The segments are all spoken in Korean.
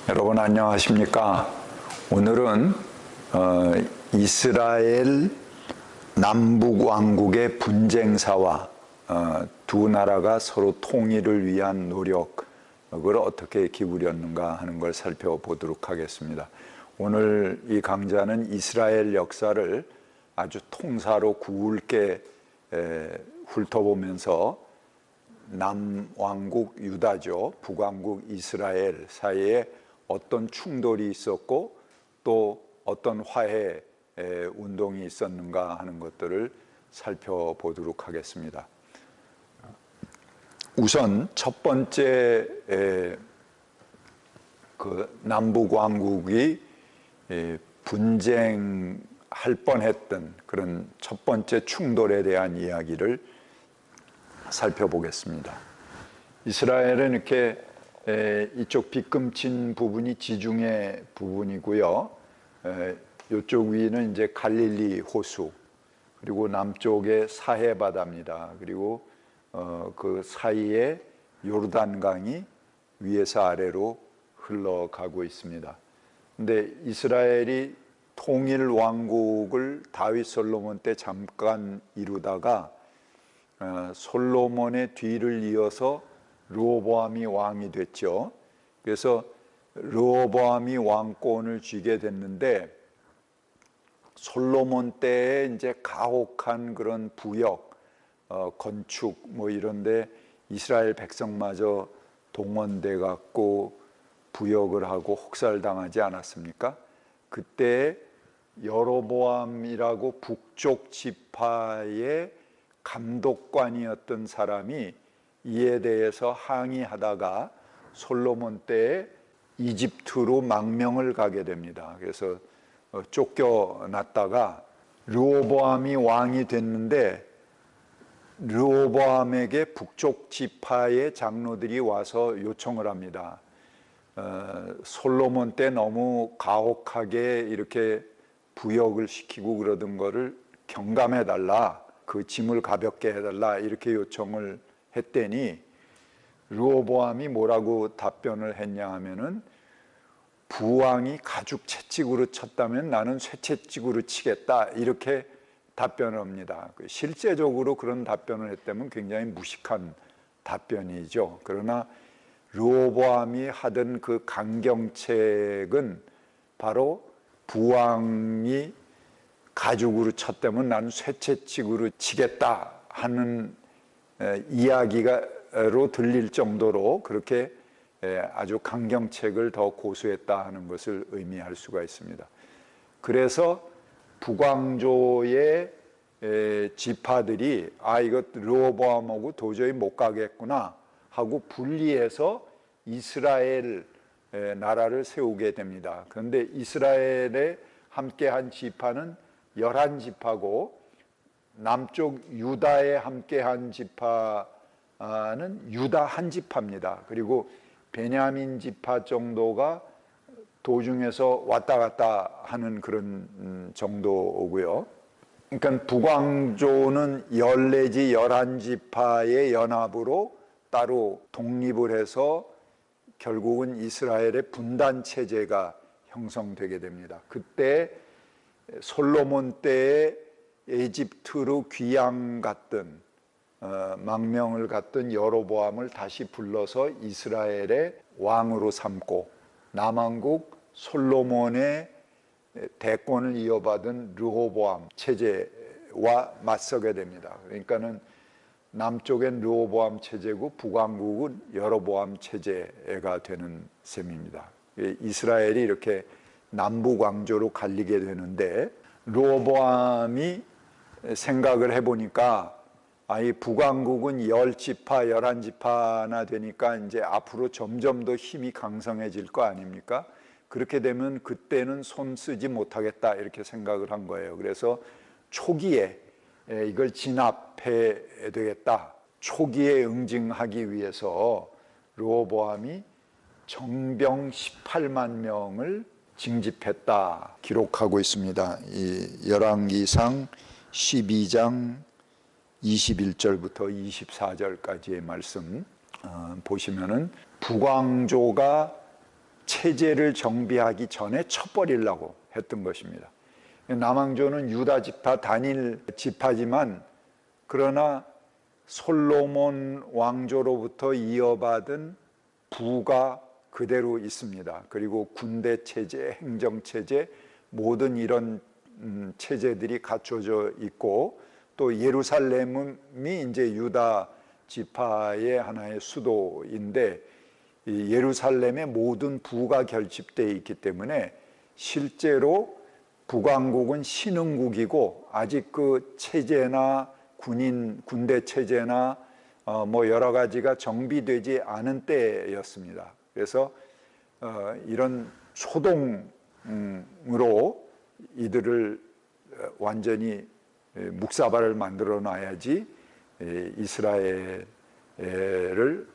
여러분 안녕하십니까? 오늘은 이스라엘 남북왕국의 분쟁사와 두 나라가 서로 통일을 위한 노력을 어떻게 기울였는가 하는 걸 살펴보도록 하겠습니다. 오늘 이 강좌는 이스라엘 역사를 아주 통사로 굵게 훑어보면서 남왕국 유다죠, 북왕국 이스라엘 사이에 어떤 충돌이 있었고 또 어떤 화해 운동이 있었는가 하는 것들을 살펴보도록 하겠습니다. 우선 첫 번째 그 남북왕국이 분쟁할 뻔했던 그런 첫 번째 충돌에 대한 이야기를 살펴보겠습니다. 이스라엘은 이렇게 이쪽 빗금친 부분이 지중해 부분이고요. 이쪽 위는 이제 갈릴리 호수, 그리고 남쪽에 사해 바다입니다. 그리고 그 사이에 요르단강이 위에서 아래로 흘러가고 있습니다. 근데 이스라엘이 통일 왕국을 다윗 솔로몬 때 잠깐 이루다가 솔로몬의 뒤를 이어서 르호보암이 왕이 됐죠. 그래서 르호보암이 왕권을 쥐게 됐는데 솔로몬 때에 이제 가혹한 그런 부역, 건축 뭐 이런데 이스라엘 백성마저 동원돼 갖고 부역을 하고 혹살당하지 않았습니까? 그때 여로보암이라고 북쪽 지파의 감독관이었던 사람이 이에 대해서 항의하다가 솔로몬 때에 이집트로 망명을 가게 됩니다. 그래서 쫓겨났다가 르호보암이 왕이 됐는데 르호보암에게 북쪽 지파의 장로들이 와서 요청을 합니다. 솔로몬 때 너무 가혹하게 이렇게 부역을 시키고 그러던 거를 경감해달라, 그 짐을 가볍게 해달라 이렇게 요청을 했더니 르호보암이 뭐라고 답변을 했냐 하면은 부왕이 가죽 채찍으로 쳤다면 나는 쇠채찍으로 치겠다 이렇게 답변을 합니다. 실제적으로 그런 답변을 했다면 굉장히 무식한 답변이죠. 그러나 르호보암이 하던 그 강경책은 바로 부왕이 가죽으로 쳤다면 나는 쇠채찍으로 치겠다 하는 이야기로 들릴 정도로 그렇게 아주 강경책을 더 고수했다 하는 것을 의미할 수가 있습니다. 그래서 북왕조의 지파들이 이거 르호보암하고 도저히 못 가겠구나 하고 분리해서 이스라엘 나라를 세우게 됩니다. 그런데 이스라엘에 함께한 지파는 11지파고 남쪽 유다에 함께한 지파는 유다 한 지파입니다. 그리고 베냐민 지파 정도가 도중에서 왔다 갔다 하는 그런 정도고요. 그러니까 북왕조는 14지 11지파의 연합으로 따로 독립을 해서 결국은 이스라엘의 분단 체제가 형성되게 됩니다. 그때 솔로몬 때에 에집트로 귀양 갔던 망명을 갔던 여로보암을 다시 불러서 이스라엘의 왕으로 삼고 남왕국 솔로몬의 대권을 이어받은 르호보암 체제와 맞서게 됩니다. 그러니까는 남쪽엔 르호보암 체제고 북왕국은 여로보암 체제가 되는 셈입니다. 이스라엘이 이렇게 남북왕조로 갈리게 되는데 르호보암이 생각을 해보니까 이 북왕국은 10지파, 11지파나 되니까 이제 앞으로 점점 더 힘이 강성해질 거 아닙니까? 그렇게 되면 그때는 손 쓰지 못하겠다 이렇게 생각을 한 거예요. 그래서 초기에 이걸 진압해야 되겠다. 초기에 응징하기 위해서 르호보암이 정병 18만 명을 징집했다 기록하고 있습니다. 이 열왕기상 12장 21절부터 24절까지의 말씀 보시면은 북왕조가 체제를 정비하기 전에 쳐버리려고 했던 것입니다. 남왕조는 유다 지파 단일 지파지만 그러나 솔로몬 왕조로부터 이어받은 부가 그대로 있습니다. 그리고 군대 체제, 행정 체제, 모든 이런 체제들이 갖춰져 있고, 또 예루살렘이 이제 유다 지파의 하나의 수도인데, 이 예루살렘의 모든 부가 결집되어 있기 때문에 실제로 북왕국은 신흥국이고 아직 그 체제나 군대 체제나 뭐 여러 가지가 정비되지 않은 때였습니다. 그래서 이런 소동으로 이들을 완전히 묵사발을 만들어 놔야지 이스라엘을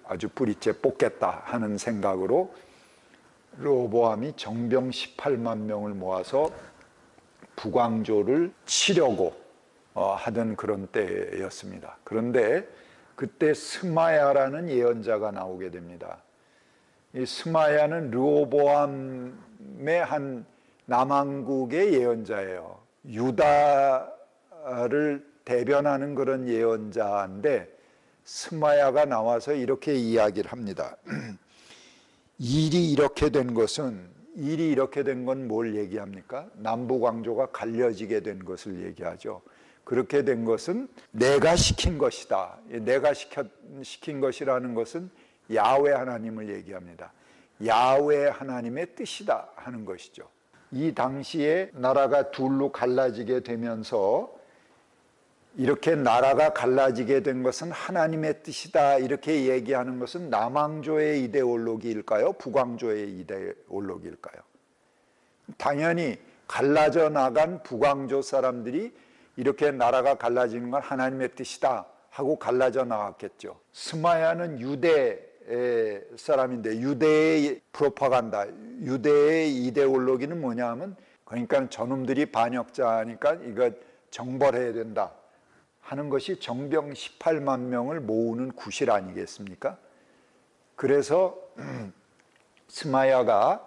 아주 뿌리째 뽑겠다 하는 생각으로 르호보암이 정병 18만 명을 모아서 북왕조를 치려고 하던 그런 때였습니다. 그런데 그때 스마야라는 예언자가 나오게 됩니다. 이 스마야는 르호보암의 한 남왕국의 예언자예요. 유다를 대변하는 그런 예언자인데 스마야가 나와서 이렇게 이야기를 합니다. 일이 이렇게 된 건 뭘 얘기합니까? 남북왕조가 갈려지게 된 것을 얘기하죠. 그렇게 된 것은 내가 시킨 것이다. 내가 시킨 것이라는 것은 야훼 하나님을 얘기합니다. 야훼 하나님의 뜻이다 하는 것이죠. 이 당시에 나라가 둘로 갈라지게 되면서 이렇게 나라가 갈라지게 된 것은 하나님의 뜻이다 이렇게 얘기하는 것은 남왕조의 이데올로기일까요? 북왕조의 이데올로기일까요? 당연히 갈라져 나간 북왕조 사람들이 이렇게 나라가 갈라지는 건 하나님의 뜻이다 하고 갈라져 나갔겠죠. 스마야는 유대 사람인데 유대의 프로파간다, 유대의 이데올로기는 뭐냐 하면 그러니까 저놈들이 반역자니까 이거 정벌해야 된다 하는 것이 정병 18만 명을 모으는 구실 아니겠습니까? 그래서 스마야가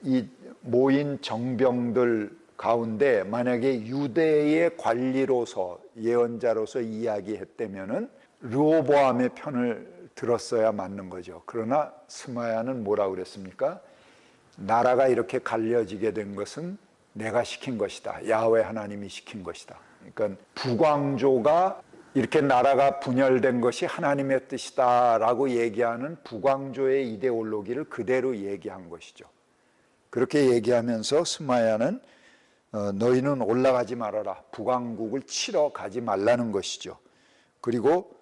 이 모인 정병들 가운데 만약에 유대의 관리로서 예언자로서 이야기했다면은 르호보암의 편을 들었어야 맞는 거죠. 그러나 스마야는 뭐라고 그랬습니까? 나라가 이렇게 갈려지게 된 것은 내가 시킨 것이다. 야훼 하나님이 시킨 것이다. 그러니까 북왕조가 이렇게 나라가 분열된 것이 하나님의 뜻이다 라고 얘기하는 북왕조의 이데올로기를 그대로 얘기한 것이죠. 그렇게 얘기하면서 스마야는 너희는 올라가지 말아라. 북왕국을 치러 가지 말라는 것이죠. 그리고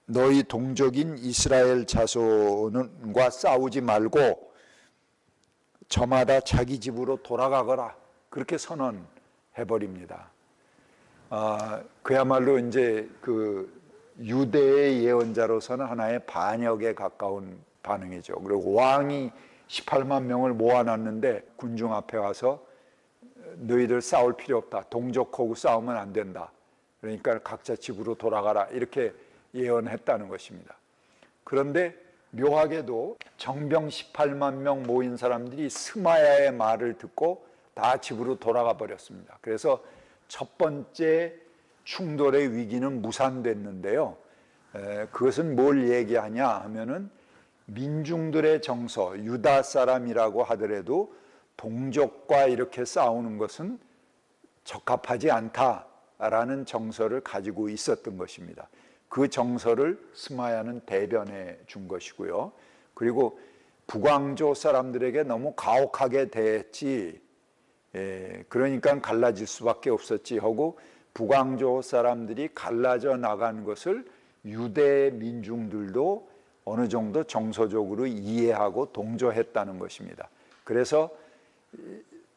너희 동족인 이스라엘 자손과 싸우지 말고 저마다 자기 집으로 돌아가거라. 그렇게 선언해버립니다. 그야말로 이제 그 유대의 예언자로서는 하나의 반역에 가까운 반응이죠. 그리고 왕이 18만 명을 모아놨는데 군중 앞에 와서 너희들 싸울 필요 없다. 동족하고 싸우면 안 된다. 그러니까 각자 집으로 돌아가라. 이렇게 예언했다는 것입니다. 그런데 묘하게도 정병 18만 명 모인 사람들이 스마야의 말을 듣고 다 집으로 돌아가 버렸습니다. 그래서 첫 번째 충돌의 위기는 무산됐는데요. 그것은 뭘 얘기하냐 하면은 민중들의 정서, 유다 사람이라고 하더라도 동족과 이렇게 싸우는 것은 적합하지 않다라는 정서를 가지고 있었던 것입니다. 그 정서를 스마야는 대변해 준 것이고요. 그리고 북왕조 사람들에게 너무 가혹하게 대했지, 그러니까 갈라질 수밖에 없었지 하고 북왕조 사람들이 갈라져 나간 것을 유대 민중들도 어느 정도 정서적으로 이해하고 동조했다는 것입니다. 그래서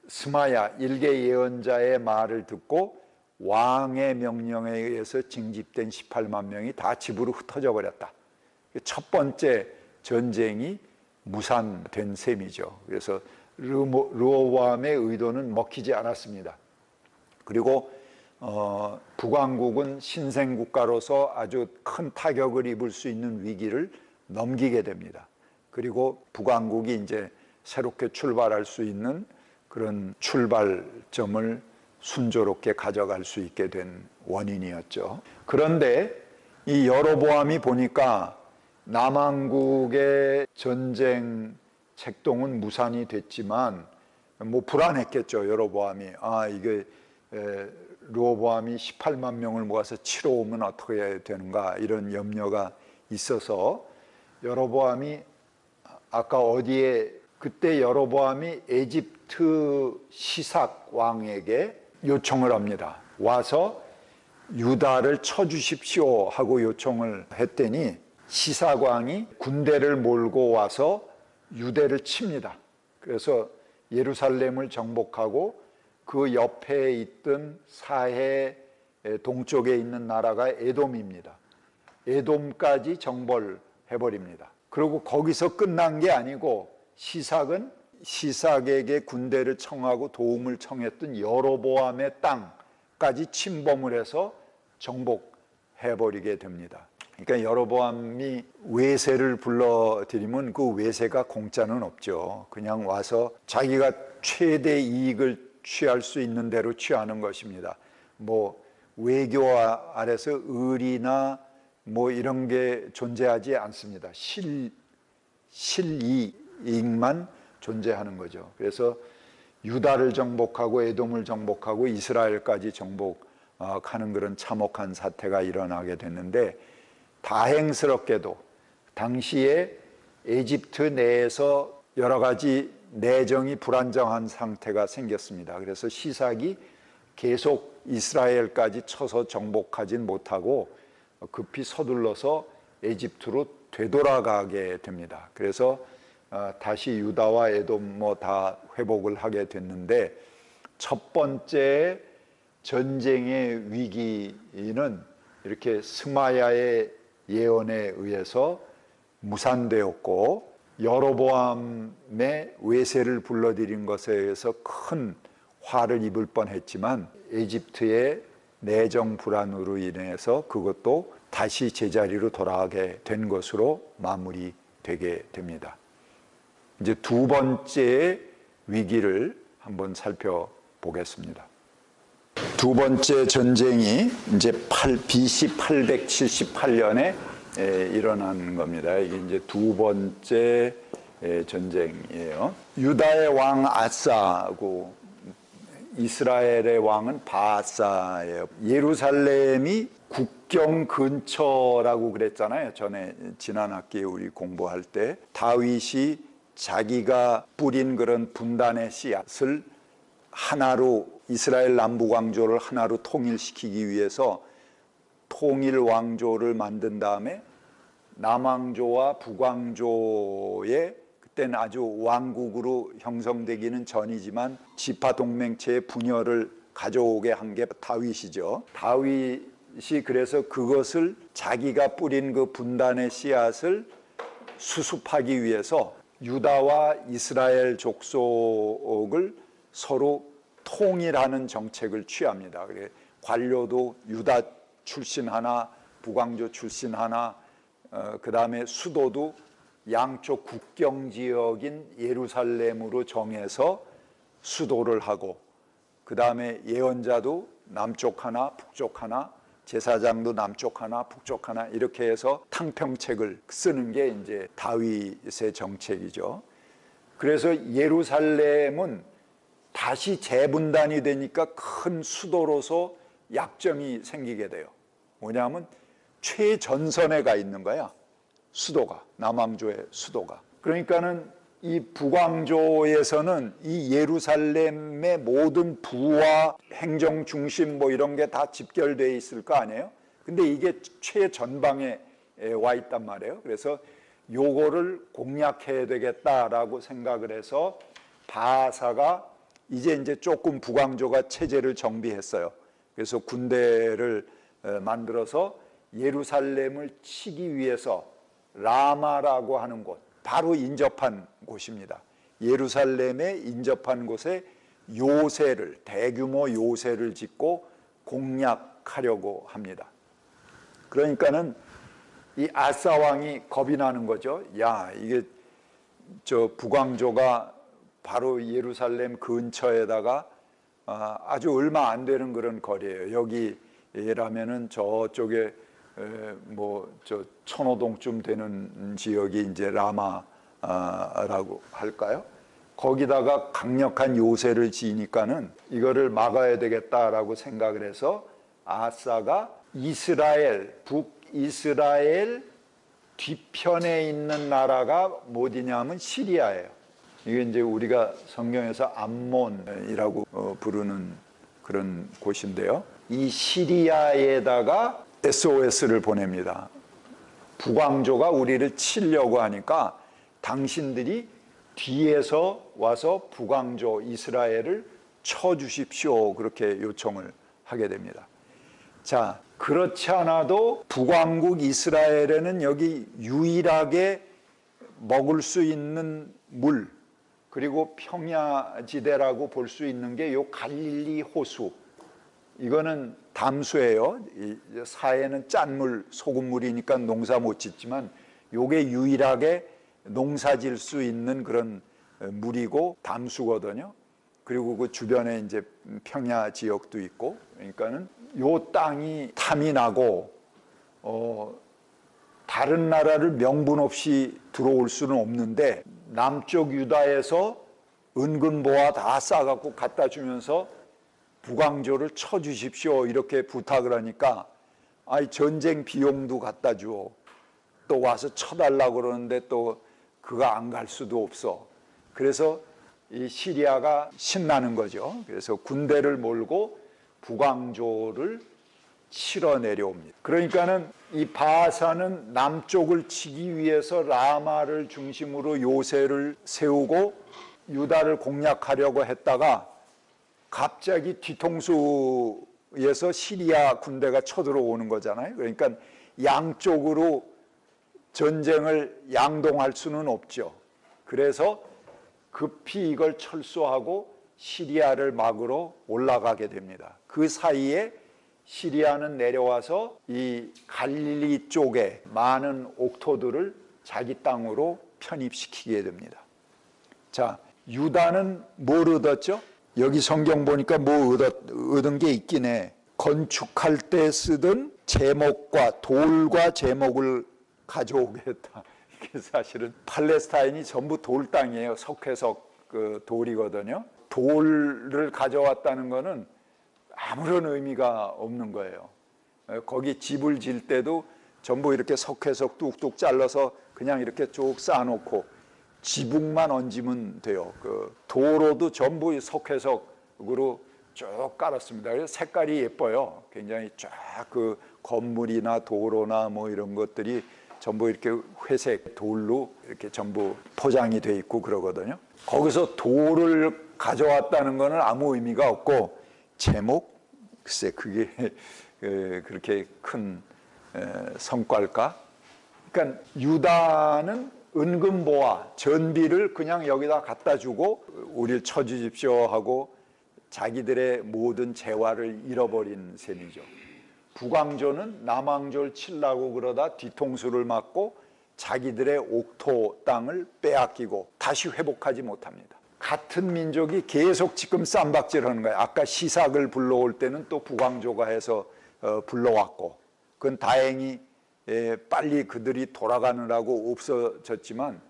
스마야 일개 예언자의 말을 듣고 왕의 명령에 의해서 징집된 18만 명이 다 집으로 흩어져 버렸다. 첫 번째 전쟁이 무산된 셈이죠. 그래서 르호보암의 의도는 먹히지 않았습니다. 그리고 북왕국은 신생국가로서 아주 큰 타격을 입을 수 있는 위기를 넘기게 됩니다. 그리고 북왕국이 이제 새롭게 출발할 수 있는 그런 출발점을 순조롭게 가져갈 수 있게 된 원인이었죠. 그런데 이 여로보암이 보니까 남왕국의 전쟁 책동은 무산이 됐지만 뭐 불안했겠죠. 여로보암이 이게 르호보암이 18만 명을 모아서 치러 오면 어떻게 해야 되는가 이런 염려가 있어서 여로보암이 아까 어디에 그때 여로보암이 에집트 시삭 왕에게 요청을 합니다. 와서 유다를 쳐주십시오 하고 요청을 했더니 시삭 왕이 군대를 몰고 와서 유대를 칩니다. 그래서 예루살렘을 정복하고 그 옆에 있던 사해 동쪽에 있는 나라가 에돔입니다. 에돔까지 정벌해버립니다. 그리고 거기서 끝난 게 아니고 시삭은 시삭에게 군대를 청하고 도움을 청했던 여로보암의 땅까지 침범을 해서 정복해버리게 됩니다. 그러니까 여로보암이 외세를 불러들이면 그 외세가 공짜는 없죠. 그냥 와서 자기가 최대 이익을 취할 수 있는 대로 취하는 것입니다. 뭐 외교 아래서 의리나 뭐 이런 게 존재하지 않습니다. 실이익만 존재하는 거죠. 그래서 유다를 정복하고 에돔을 정복하고 이스라엘까지 정복하는 그런 참혹한 사태가 일어나게 됐는데, 다행스럽게도 당시에 에집트 내에서 여러 가지 내정이 불안정한 상태가 생겼습니다. 그래서 시삭이 계속 이스라엘까지 쳐서 정복하진 못하고 급히 서둘러서 에집트로 되돌아가게 됩니다. 그래서 다시 유다와 에돔 뭐 다 회복을 하게 됐는데, 첫 번째 전쟁의 위기는 이렇게 스마야의 예언에 의해서 무산되었고, 여로보암의 외세를 불러들인 것에 의해서 큰 화를 입을 뻔했지만 에집트의 내정 불안으로 인해서 그것도 다시 제자리로 돌아가게 된 것으로 마무리되게 됩니다. 이제 두 번째 위기를 한번 살펴보겠습니다. 두 번째 전쟁이 이제 BC 878년에 일어난 겁니다. 이게 이제 두 번째 전쟁이에요. 유다의 왕 아사하고 이스라엘의 왕은 바아사예요. 예루살렘이 국경 근처라고 그랬잖아요. 전에 지난 학기에 우리 공부할 때 다윗이 자기가 뿌린 그런 분단의 씨앗을 하나로, 이스라엘 남북왕조를 하나로 통일시키기 위해서 통일왕조를 만든 다음에 남왕조와 북왕조의, 그때는 아주 왕국으로 형성되기는 전이지만 지파동맹체의 분열을 가져오게 한 게 다윗이죠. 다윗이 그래서 그것을, 자기가 뿌린 그 분단의 씨앗을 수습하기 위해서 유다와 이스라엘 족속을 서로 통일하는 정책을 취합니다. 그래, 관료도 유다 출신 하나, 북왕조 출신 하나, 그 다음에 수도도 양쪽 국경 지역인 예루살렘으로 정해서 수도를 하고, 그 다음에 예언자도 남쪽 하나, 북쪽 하나, 제사장도 남쪽 하나, 북쪽 하나, 이렇게 해서 탕평책을 쓰는 게 이제 다윗의 정책이죠. 그래서 예루살렘은 다시 재분단이 되니까 큰 수도로서 약점이 생기게 돼요. 뭐냐면 최전선에 가 있는 거야, 수도가, 남왕조의 수도가. 그러니까는 이 북왕조에서는 이 예루살렘의 모든 부와 행정 중심 뭐 이런 게 다 집결되어 있을 거 아니에요. 근데 이게 최전방에 와 있단 말이에요. 그래서 요거를 공략해야 되겠다라고 생각을 해서 바아사가 이제 조금 북왕조가 체제를 정비했어요. 그래서 군대를 만들어서 예루살렘을 치기 위해서 라마라고 하는 곳, 바로 인접한 곳입니다. 예루살렘에 인접한 곳에 요새를, 대규모 요새를 짓고 공략하려고 합니다. 그러니까는 이 아사 왕이 겁이 나는 거죠. 야, 이게 저 북왕조가 바로 예루살렘 근처에다가 아주 얼마 안 되는 그런 거리예요. 여기라면은 저쪽에 뭐 저 천호동쯤 되는 지역이 이제 라마라고 할까요? 거기다가 강력한 요새를 지으니까는 이거를 막아야 되겠다라고 생각을 해서 아하스가 북이스라엘 뒤편에 있는 나라가 어디냐면 시리아예요. 이게 이제 우리가 성경에서 암몬이라고 부르는 그런 곳인데요. 이 시리아에다가 SOS를 보냅니다. 북왕조가 우리를 치려고 하니까 당신들이 뒤에서 와서 북왕조 이스라엘을 쳐주십시오. 그렇게 요청을 하게 됩니다. 자, 그렇지 않아도 북왕국 이스라엘에는 여기 유일하게 먹을 수 있는 물, 그리고 평야지대라고 볼 수 있는 게 요 갈릴리 호수. 이거는 담수예요. 사해는 짠물, 소금물이니까 농사 못 짓지만 요게 유일하게 농사 질 수 있는 그런 물이고 담수거든요. 그리고 그 주변에 이제 평야 지역도 있고, 그러니까는 요 땅이 탐이 나고 다른 나라를 명분 없이 들어올 수는 없는데 남쪽 유다에서 은근보화 다 싸갖고 갖다 주면서 북왕조를 쳐주십시오 이렇게 부탁을 하니까 전쟁 비용도 갖다 줘. 또 와서 쳐달라고 그러는데 또 그거 안 갈 수도 없어. 그래서 이 시리아가 신나는 거죠. 그래서 군대를 몰고 북왕조를 치러 내려옵니다. 그러니까는 이 바하사는 남쪽을 치기 위해서 라마를 중심으로 요새를 세우고 유다를 공략하려고 했다가 갑자기 뒤통수에서 시리아 군대가 쳐들어오는 거잖아요. 그러니까 양쪽으로 전쟁을 양동할 수는 없죠. 그래서 급히 이걸 철수하고 시리아를 막으러 올라가게 됩니다. 그 사이에 시리아는 내려와서 이 갈릴리 쪽에 많은 옥토들을 자기 땅으로 편입시키게 됩니다. 자, 유다는 뭘 얻었죠? 여기 성경 보니까 뭐 얻은 게 있긴 해. 건축할 때 쓰던 제목과 돌과 제목을 가져오겠다. 이게 사실은 팔레스타인이 전부 돌 땅이에요. 석회석 그 돌이거든요. 돌을 가져왔다는 거는 아무런 의미가 없는 거예요. 거기 집을 질 때도 전부 이렇게 석회석 뚝뚝 잘라서 그냥 이렇게 쭉 쌓아놓고 지붕만 얹으면 돼요. 그 도로도 전부 석회석으로 쭉 깔았습니다. 그래서 색깔이 예뻐요. 굉장히 쫙 그 건물이나 도로나 뭐 이런 것들이 전부 이렇게 회색 돌로 이렇게 전부 포장이 돼 있고 그러거든요. 거기서 돌을 가져왔다는 거는 아무 의미가 없고 제목? 글쎄 그게 그렇게 큰 성과일까? 그러니까 유다는 은근보화, 전비를 그냥 여기다 갖다 주고 우리를 쳐주십시오 하고 자기들의 모든 재화를 잃어버린 셈이죠. 북왕조는 남왕조를 치려고 그러다 뒤통수를 맞고 자기들의 옥토 땅을 빼앗기고 다시 회복하지 못합니다. 같은 민족이 계속 지금 쌈박질하는 거예요. 아까 시삭을 불러올 때는 또 북왕조가 해서 불러왔고 그건 다행히 빨리 그들이 돌아가느라고 없어졌지만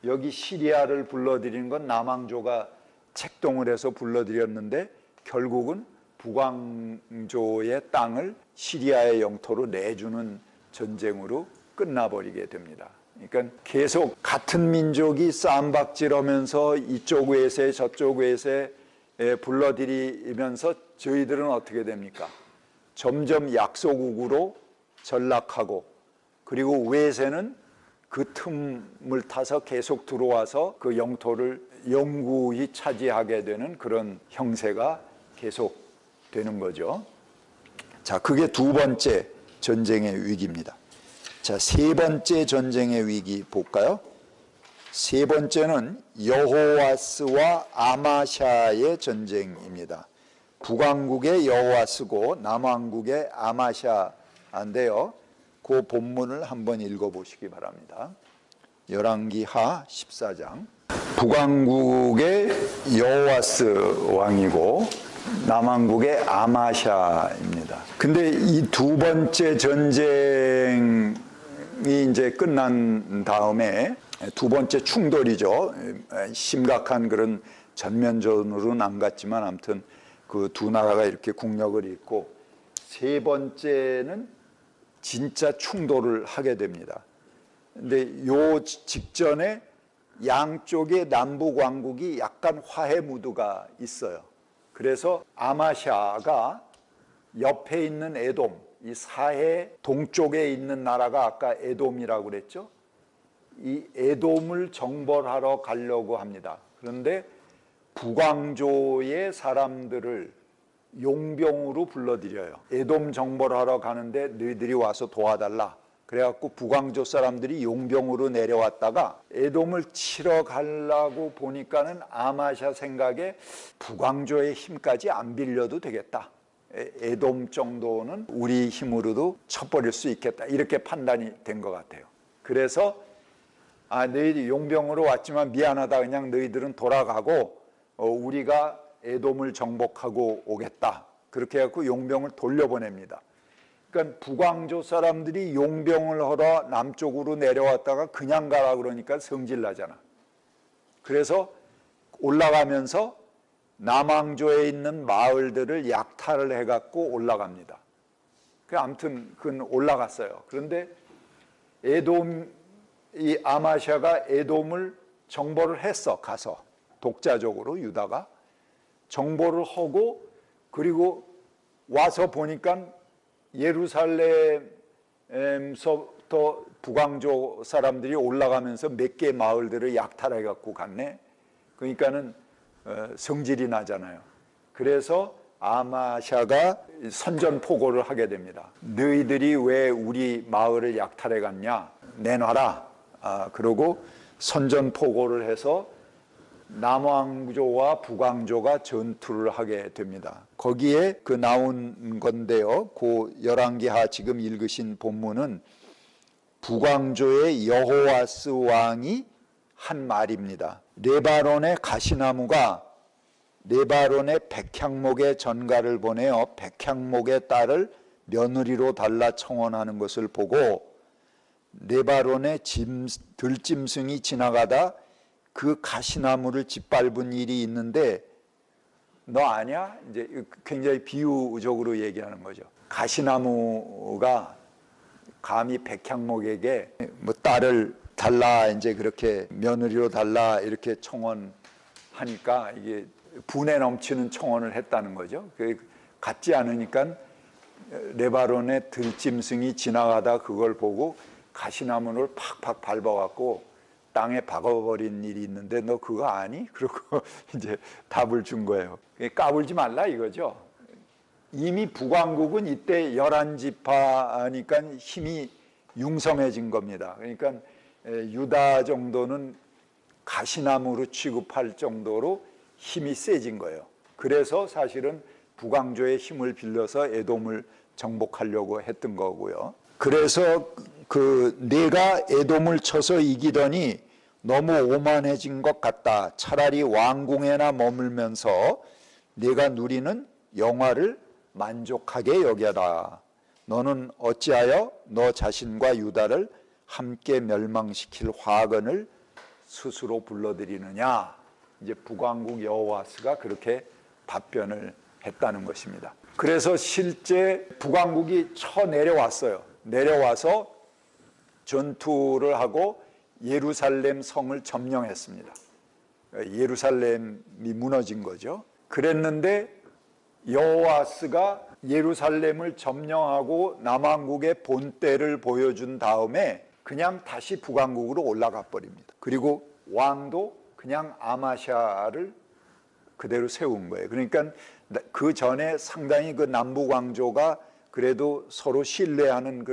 여기 시리아를 불러들이는 건 남왕조가 책동을 해서 불러들였는데 결국은 북왕조의 땅을 시리아의 영토로 내주는 전쟁으로 끝나버리게 됩니다. 그러니까 계속 같은 민족이 쌈박질하면서 이쪽 외세 저쪽 외세 불러들이면서 저희들은 어떻게 됩니까? 점점 약소국으로 전락하고 그리고 외세는 그 틈을 타서 계속 들어와서 그 영토를 영구히 차지하게 되는 그런 형세가 계속 되는 거죠. 자, 그게 두 번째 전쟁의 위기입니다. 자, 세 번째 전쟁의 위기 볼까요? 세 번째는 여호와스와 아마샤의 전쟁입니다. 북왕국의 여호와스고 남왕국의 아마샤인데요. 그 본문을 한번 읽어보시기 바랍니다. 열왕기하 14장. 북왕국의 여호와스 왕이고 남왕국의 아마샤입니다. 근데 이 두 번째 전쟁이 이제 끝난 다음에 두 번째 충돌이죠. 심각한 그런 전면전으로는 안 갔지만 아무튼 그 두 나라가 이렇게 국력을 잇고 세 번째는 진짜 충돌을 하게 됩니다. 근데 요 직전에 양쪽의 남북 왕국이 약간 화해 무드가 있어요. 그래서 아마샤가 옆에 있는 에돔, 이 사해 동쪽에 있는 나라가 아까 에돔이라고 그랬죠. 이 에돔을 정벌하러 가려고 합니다. 그런데 북왕조의 사람들을 용병으로 불러들여요. 에돔 정벌하러 가는데 너희들이 와서 도와달라. 그래갖고 북왕조 사람들이 용병으로 내려왔다가 에돔을 치러 가려고 보니까는 아마샤 생각에 북왕조의 힘까지 안 빌려도 되겠다. 에돔 정도는 우리 힘으로도 쳐버릴 수 있겠다. 이렇게 판단이 된 것 같아요. 그래서 너희들이 용병으로 왔지만 미안하다. 그냥 너희들은 돌아가고 우리가 에돔을 정복하고 오겠다. 그렇게 해갖고 용병을 돌려보냅니다. 그러니까 북왕조 사람들이 용병을 하러 남쪽으로 내려왔다가 그냥 가라 그러니까 성질나잖아. 그래서 올라가면서 남왕조에 있는 마을들을 약탈을 해갖고 올라갑니다. 아무튼 그건 올라갔어요. 그런데 이 아마샤가 에돔을 정벌을 했어. 가서 독자적으로 유다가 정벌을 하고 그리고 와서 보니까 예루살렘서부터 북왕조 사람들이 올라가면서 몇 개 마을들을 약탈해 갖고 갔네. 그러니까는 성질이 나잖아요. 그래서 아마샤가 선전포고를 하게 됩니다. 너희들이 왜 우리 마을을 약탈해 갔냐? 내놔라. 그러고 선전포고를 해서 남왕조와 북왕조가 전투를 하게 됩니다. 거기에 그 나온 건데요. 그 열왕기하 지금 읽으신 본문은 북왕조의 여호와스 왕이 한 말입니다. 레바논의 가시나무가 레바논의 백향목의 전가를 보내어 백향목의 딸을 며느리로 달라 청혼하는 것을 보고 레바논의 들짐승이 지나가다 그 가시나무를 짓밟은 일이 있는데 너 아냐? 이제 굉장히 비유적으로 얘기하는 거죠. 가시나무가 감히 백향목에게 뭐 딸을 달라 이제 그렇게 며느리로 달라 이렇게 청혼하니까 이게 분에 넘치는 청혼을 했다는 거죠. 같지 않으니까 레바논의 들짐승이 지나가다 그걸 보고 가시나무를 팍팍 밟아갖고 땅에 박아버린 일이 있는데 너 그거 아니? 그러고 이제 답을 준 거예요. 까불지 말라 이거죠. 이미 북왕국은 이때 11지파니까 힘이 융성해진 겁니다. 그러니까 유다 정도는 가시나무로 취급할 정도로 힘이 세진 거예요. 그래서 사실은 북왕조의 힘을 빌려서 에돔을 정복하려고 했던 거고요. 그래서 내가 에돔을 쳐서 이기더니 너무 오만해진 것 같다. 차라리 왕궁에나 머물면서 내가 누리는 영화를 만족하게 여겨라. 너는 어찌하여 너 자신과 유다를 함께 멸망시킬 화근을 스스로 불러들이느냐. 이제 북왕국 여호와스가 그렇게 답변을 했다는 것입니다. 그래서 실제 북왕국이 내려왔어요. 내려와서 전투를 하고 예루살렘 성을 점령했습니다. 예루살렘이 무너진 거죠. 그랬는데 여호아스가 예루살렘을 점령하고 남왕국의 본때를 보여준 다음에 그냥 다시 북왕국으로 올라가 버립니다. 그리고 왕도 그냥 아마샤를 그대로 세운 거예요. 그러니까 그 전에 상당히 그 남북 왕조가 그래도 서로 신뢰하는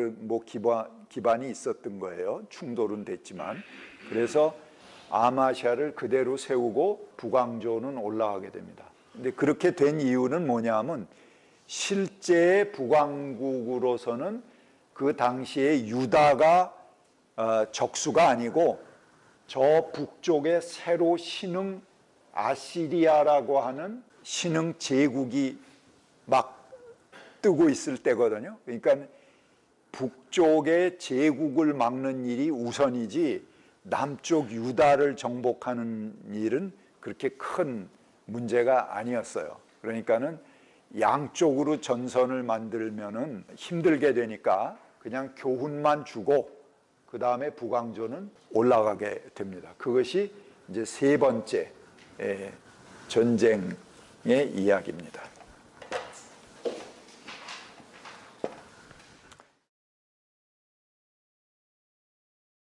기반이 있었던 거예요. 충돌은 됐지만. 그래서 아마샤를 그대로 세우고 북왕조는 올라가게 됩니다. 근데 그렇게 된 이유는 뭐냐면 실제 북왕국으로서는 그 당시에 유다가 적수가 아니고 저 북쪽에 새로 신흥 아시리아라고 하는 신흥 제국이 막 뜨고 있을 때거든요. 그러니까 북쪽의 제국을 막는 일이 우선이지 남쪽 유다를 정복하는 일은 그렇게 큰 문제가 아니었어요. 그러니까는 양쪽으로 전선을 만들면은 힘들게 되니까 그냥 교훈만 주고 그 다음에 북왕조는 올라가게 됩니다. 그것이 이제 세 번째 전쟁의 이야기입니다.